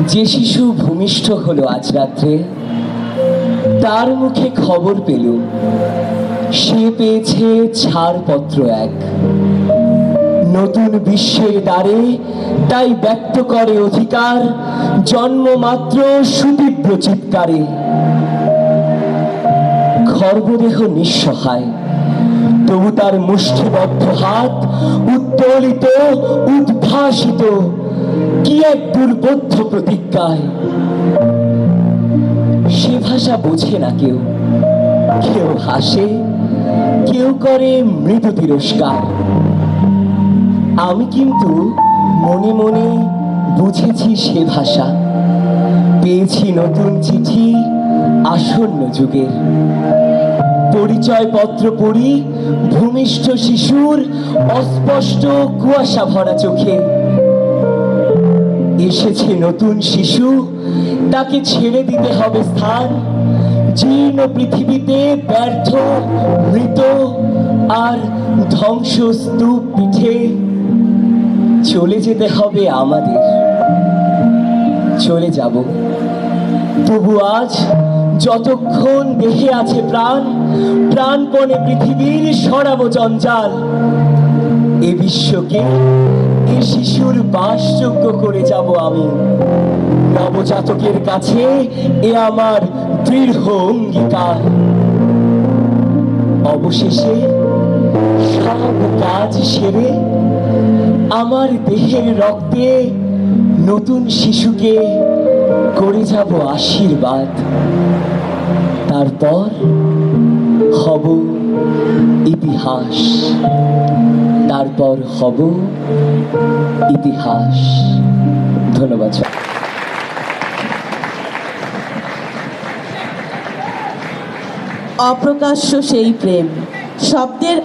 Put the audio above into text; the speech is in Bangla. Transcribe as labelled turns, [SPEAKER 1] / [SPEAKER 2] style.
[SPEAKER 1] যে শিশু ভূমিষ্ঠ হলো আজ রাত্রে, তার মুখে খবর পেল সে পেয়েছে ছাড়পত্র এক। নতুন বিশ্বের দ্বারে তাই ব্যক্ত করে অধিকার, জন্মমাত্র সুতীব্র চিৎকারে। খর্বদেহ নিঃসহায়, তবু তার মুষ্টিবদ্ধ হাত উত্তোলিত, উদ্ভাসিত কি এক দুর্বোধ্য প্রতিজ্ঞায়। সে ভাষা বোঝে না কেউ, কেউ হাসে, কেউ করে মৃদু তিরস্কার। আমি কিন্তু মনে মনে বুঝেছি সে ভাষা, পেয়েছি নতুন চিঠি আসন্ন যুগের। পরিচয়পত্র পড়ি ভূমিষ্ঠ শিশুর অস্পষ্ট কুয়াশা ভরা চোখে। এসেছে নতুন শিশু, তাকে ছেড়ে দিতে হবে স্থান। জীর্ণ পৃথিবীতে ব্যর্থ, মৃত আর ধ্বংসস্তূপ পিঠে চলে যেতে হবে আমাদের। চলে যাব, তবু আজ যতক্ষণ দেহে আছে প্রাণ, প্রাণপণে পৃথিবীর সরাবো জঞ্জাল। এ বিশ্বকে এ শিশুর বাসযোগ্য করে যাব আমি। নবজাতকের কাছে এ আমার দৃঢ় অঙ্গীকার। অবশেষে সব কাজ সেরে আমার দেহের রক্তে নতুন শিশুকে করে যাব আশীর্বাদ। তারপর হব ইতিহাস, তারপর হব ইতিহাস। ধন্যবাদ।
[SPEAKER 2] অপ্রকাশ্য সেই প্রেম শব্দের